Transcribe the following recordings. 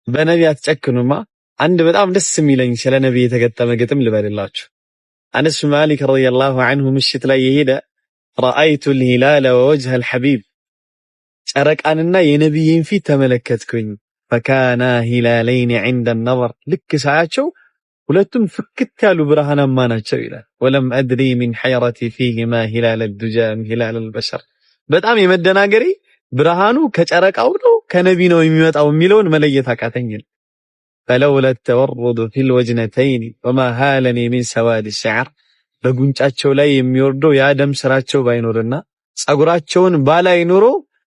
በነቢያት ጨክኑማ። አንድ በጣም ደስ የሚለኝ ስለ ነብይ የተገጠመ ግጥም ልበልላችሁ። አነስ ማሊክ ረዲየላሁ ዐንሁ ምሽት ላይ የሄደ ረአይቱ الهلال ووجه الحبيب ጨረቃንና የነብይን ፊት ተመለከትኩኝ። ፈካና ሂላለይን عند النظر ልክ ሳያቸው ሁለቱም ፍክት ያሉ ብርሃናማ ናቸው ይላል። ወለም አድሪ ሚን ሐይረቲ ፊሂማ ሂላል الدجى ሂላል البشر በጣም የመደናገሪ ብርሃኑ ከጨረቃው ነው ከነቢ ነው የሚመጣው የሚለውን መለየት አቃተኝ። فلولا التورد في الوجنتين وما هالني من سواد الشعر በጉንጫቸው ላይ የሚወርደው ያደም ስራቸው ባይኖርና ጸጉራቸውን ባላይ ኖሮ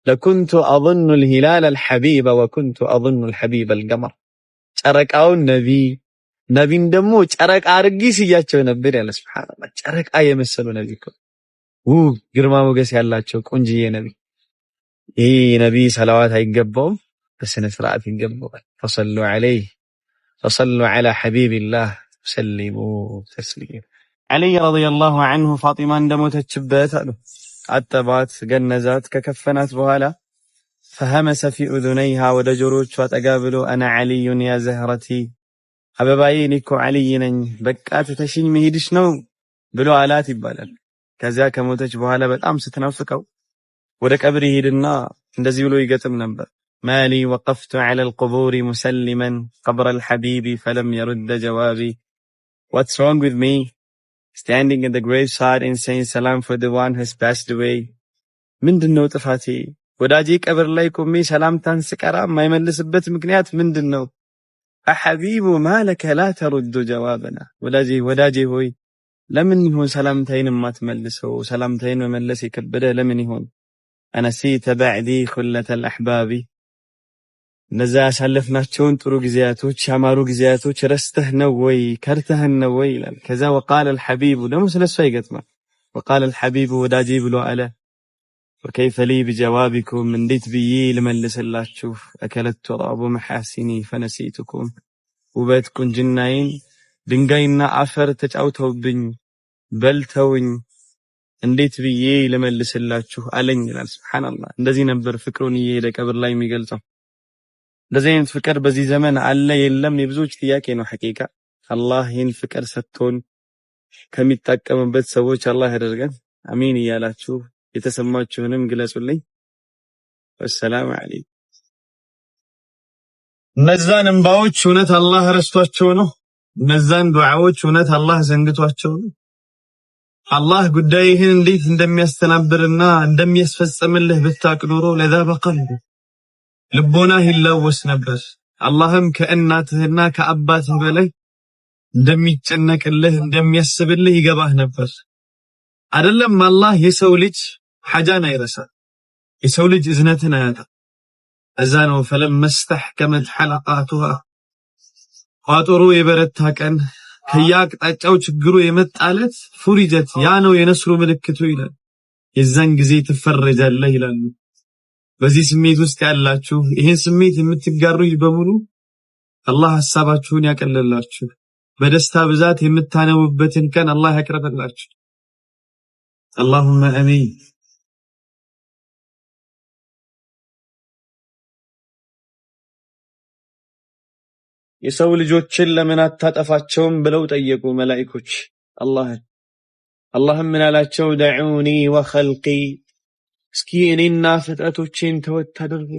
لكنت اظن الهلال الحبيب وكنت اظن الحبيب القمر ጨረቃውን ነቢን ደግሞ ጨረቃ አርጊ ሲያቸው ነበር ያለ ሱብሃንአላህ። ጨረቃ የመሰሉ ነቢ እኮ ግርማ ሞገስ ያላቸው ቆንጂዬ ነቢ። ይሄ ነቢ ሰላዋት አይገባውም? በስነ ስርዓት ይገባዋል። ፈሰሉ ዐለይሂ ፈሰሉ ዐላ ሐቢቢላህ ወሰሊሙ ተስሊማ። ዓሊ ረዲየላሁ ዐንሁ ፋጢማ እንደሞተችበት አሉ አጠባት፣ ገነዛት። ከከፈናት በኋላ ፈሀመሰ ፊ ኡዙነይሃ ወደ ጆሮቿ ጠጋ ብሎ አና ዓሊዩን ያ ዘህረቲ አበባዬ እኔ እኮ ዓሊይ ነኝ በቃ ትተሽኝ መሄድሽ ነው ብሎ አላት ይባላል። ከዚያ ከሞተች በኋላ በጣም ስትናፍቀው ወደ ቀብር ይሄድና እንደዚህ ብሎ ይገጥም ነበር። ማሊ ወቀፍቱ ዐለ አልቁቡር ሙሰሊመን ቀብረ አልሐቢቢ ፈለም የሩድ ጀዋቢ What's wrong with me? Standing in the graveside and saying salam for the one who has passed away. ምንድነው ጥፋቴ? ወዳጄ ቀብር ላይ ቆሜ ሰላምታን ስቀራ የማይመልስበት ምክንያት ምንድነው? አሐቢቡ ማለከ ላ ተሩድ ጀዋበና ወዳጄ ሆይ ለምን ይሆን ሰላምታዬን የማትመልሰው? ሰላምታዬን መመለስ የከበደ ለምን ይሆን? አነሲተ በዕዲ ኹለተል አሕባቢ እነዛ ያሳለፍናቸውን ጥሩ ጊዜያቶች ያማሩ ጊዜያቶች ረስተህ ነው ወይ ከርተህን ነው ወይ ይላል። ከዛ ወቃለ አልሐቢቡ ደግሞ ስለሷ ይገጥማል። ወቃለ አልሐቢቡ ወዳጄ ብሎ አለ ወከይፈ ሊ ቢጀዋቢኩም እንዴት ብዬ ልመልስላችሁ? አከለት ተራቡ መሐሲኒ ፈነሲቱኩም ውበት ቁንጅናዬን ድንጋይና አፈር ተጫውተውብኝ በልተውኝ እንዴት ብዬ ልመልስላችሁ አለኝ ይላል። ሱብሃንአላህ። እንደዚህ ነበር ፍቅሩን እየሄደ ቀብር ላይ የሚገልጸው። እንደዚህ አይነት ፍቅር በዚህ ዘመን አለ የለም የብዙዎች ጥያቄ ነው። ሐቂቃ አላህ ይህን ፍቅር ሰጥቶን ከሚጠቀምበት ሰዎች አላህ ያደርገን። አሚን እያላችሁ የተሰማችሁንም ግለጹልኝ። ወሰላሙ ዐለይኩም። እነዛን እንባዎች እውነት አላህ ረስቷቸው ነው? እነዛን ዱዓዎች እውነት አላህ ዘንግቷቸው ነው? አላህ ጉዳይህን እንዴት እንደሚያስተናብርና እንደሚያስፈጽምልህ ብታውቅ ኖሮ ለዛበ ቀልብ ልቦናህ ይላወስ ነበር። አላህም ከእናትህና ከአባትህ በላይ እንደሚጨነቅልህ እንደሚያስብልህ ይገባህ ነበር። አይደለም አላህ የሰው ልጅ ሐጃን አይረሳም፣ የሰው ልጅ እዝነትን አያጣም። እዛ ነው ፈለመስተሕከመት ሐለቃቱሃ ቋጠሮ የበረታ ቀን ከያቅጣጫው ችግሩ የመጣለት ፉሪጀት ያ ነው የነስሩ ምልክቱ ይላል። የዛን ጊዜ ትፈረጃለህ ይላሉ። በዚህ ስሜት ውስጥ ያላችሁ ይሄን ስሜት የምትጋሩ በሙሉ አላህ ሐሳባችሁን ያቀለላችሁ፣ በደስታ ብዛት የምታነቡበትን ቀን አላህ ያቅርብላችሁ። اللهم آمين. የሰው ልጆችን ለምን አታጠፋቸውም ብለው ጠየቁ መላእክቶች አላህም ምን አላቸው? ደዑኒ ወኸልቂ እስኪ እኔና ፍጥረቶቼን ተወት አድርጉ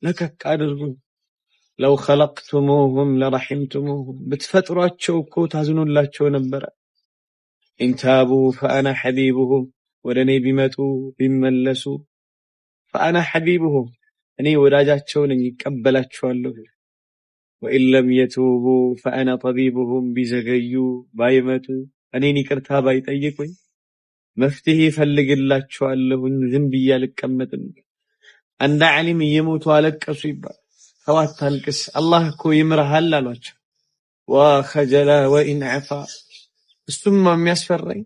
ለከክ አድርጉ። ለው ኸለቅቱሙሁም ለረሒምቱሙሁም ብትፈጥሯቸው እኮ ታዝኑላቸው ነበረ። ኢንታቡ ፈአና ሐቢቡሁም ወደ እኔ ቢመጡ ቢመለሱ ፈአና ሐቢቡሁም እኔ ወዳጃቸው ነኝ ይቀበላቸዋለሁ። ወኢን ለም የቱቡ ፈአና ጠቢቡሁም ቢዘገዩ ባይመጡ እኔን ይቅርታ ባይጠይቁኝ መፍትሄ ፈልግላቸዋለሁኝ። ዝም ብዬ አልቀመጥም። አንድ ዓሊም እየሞቱ አለቀሱ ይባል። ተው አታልቅስ አላህ እኮ ይምርሃል አሏቸው። ወኸጀለ ወኢን ዐፋ እሱማ የሚያስፈራኝ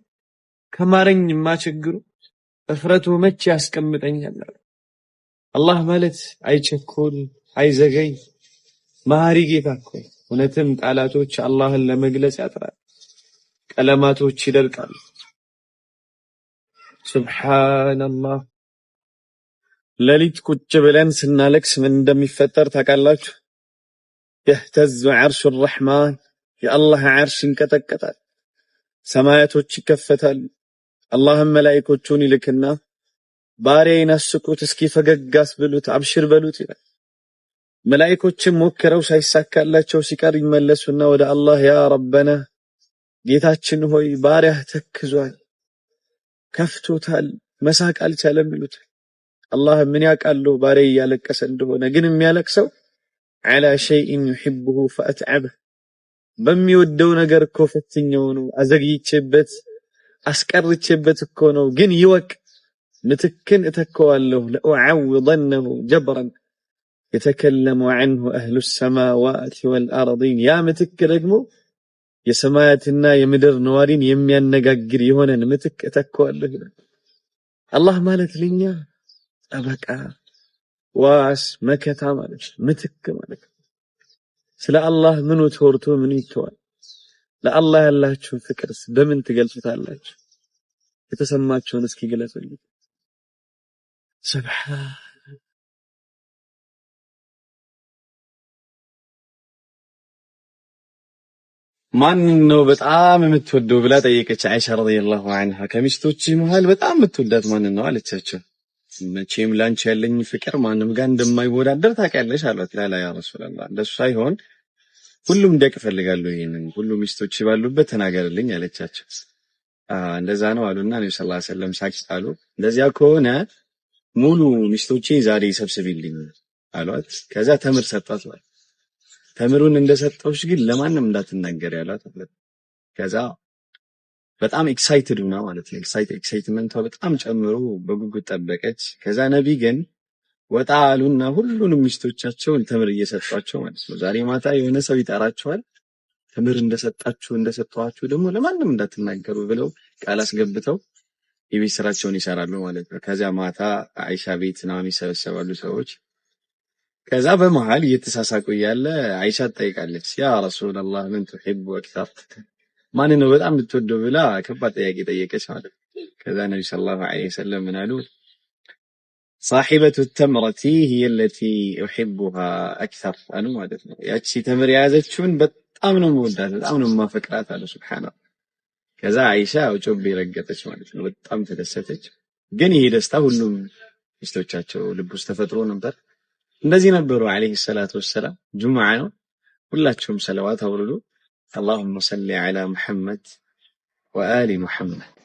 ከማረኝማ ችግሩ እፍረቱ መቼ ያስቀምጠኛል። አላህ ማለት አይቸኮል አይዘገይ መሐሪ ጌታ እኮ። እውነትም ቃላቶች አላህን ለመግለጽ ያጥራል፣ ቀለማቶች ይደርቃሉ። ሱብሃንአላህ። ሌሊት ቁጭ ብለን ስናለቅስ ምን እንደሚፈጠር ታውቃላችሁ? يهتز عرش الرحمن يا الله عرش انكتكتال سماياتوች ይከፈታሉ اللهم ملائكቶቹን ይልክና ባሪያዬን አስቁት እስኪ ፈገጋስ ብሉት አብሽር በሉት ይላል መላእክቶችም ሞክረው ሳይሳካላቸው ሲቀር ይመለሱና ወደ አላህ ያ ረበና ጌታችን ሆይ ባሪያህ ተክዟል ከፍቶታል መሳቅ አልቻለም ይሉት አላህ ምን ያቃሉ ባሪያዬ ያለቀሰ እንደሆነ ግን የሚያለቅሰው على شيء يحبه فأتعبه በሚወደው ነገር እኮ ፈትኜው ነው አዘግይቼበት አስቀርቼበት እኮ ነው ግን ይወቅ ምትክን እተከዋለሁ ለኡዓውضنه جبرا يتكلم عنه أهل السماوات والأرضين يا ምትክ ደግሞ የሰማያትና የምድር ነዋሪን የሚያነጋግር የሆነን ምትክ እተከዋለሁ አላህ ማለት ለኛ ጠበቃ ዋስ መከታ ማለት ምትክ ማለት ስለ አላህ ምኑ ተወርቶ ምን ይተዋል ለአላህ ያላችሁ ፍቅርስ በምን ትገልጹታላችሁ የተሰማችሁን እስኪ ግለጹልኝ ሱብሃን ማን ነው በጣም የምትወደው ብላ ጠየቀች አይሻ ረዲየላሁ ዐንሃ ከሚስቶች መሃል በጣም የምትወዳት ማን ነው አለቻቸው መቼም ላንቺ ያለኝ ፍቅር ማንም ጋር እንደማይወዳደር ታውቂያለሽ አሏት ላላ ያ ረሱላህ እንደሱ ሳይሆን ሁሉም ደቅ ፈልጋለሁ ይሄንን ሁሉ ሚስቶች ባሉበት ተናገርልኝ አለቻቸው እንደዛ ነው አሉና ነብዩ ሰለላሁ ዐለይሂ ወሰለም ሳቅጣሉ እንደዚያ ከሆነ ሙሉ ሚስቶቼን ዛሬ ሰብስቢልኝ አሏት ከዛ ተምር ሰጣት ተምሩን እንደሰጠውሽ ግን ለማንም እንዳትናገር ያላት ከዛ በጣም ኤክሳይትድ ሆና ማለት ነው ኤክሳይትመንቷ በጣም ጨምሮ በጉጉት ጠበቀች ከዛ ነብይ ግን ወጣ አሉና ሁሉንም ሚስቶቻቸውን ተምር እየሰጧቸው ማለት ነው ዛሬ ማታ የሆነ ሰው ይጣራቸዋል ተምር እንደሰጣችሁ ደግሞ ለማንም እንዳትናገሩ ብለው ቃል አስገብተው የቤት ስራቸውን ይሰራሉ ማለት ነው ከዛ ማታ አይሻ ቤት ነው የሚሰበሰባሉ ሰዎች ከዛ በመሃል እየተሳሳቁ ያለ አይሻ ጠይቃለች ያ ረሱላህ ምን ትحب اكثر ማን ነው በጣም የምትወደው ብላ ከባድ ጥያቄ ጠየቀች ማለት ከዛ ነብዩ ሰለላሁ ዐለይሂ ወሰለም ምን አሉ صاحبة التمرة هي التي احبها اكثر አሉ ማለት ነው ያቺ ተምር ያዘችውን በጣም ነው የምወዳት በጣም ነው የማፈቅራት አለ ሱብሃንአላህ ከዛ አይሻ ጮቤ ረገጠች ማለት ነው በጣም ተደሰተች ግን ይሄ ደስታ ሁሉም ሚስቶቻቸው ልብ ውስጥ ተፈጥሮ ነበር እንደዚህ ነበሩ አለይሂ ሰላቱ ወሰለም ጁምዓ ነው ሁላችሁም ሰለዋት አውርዱ اللهم صل على محمد وآل محمد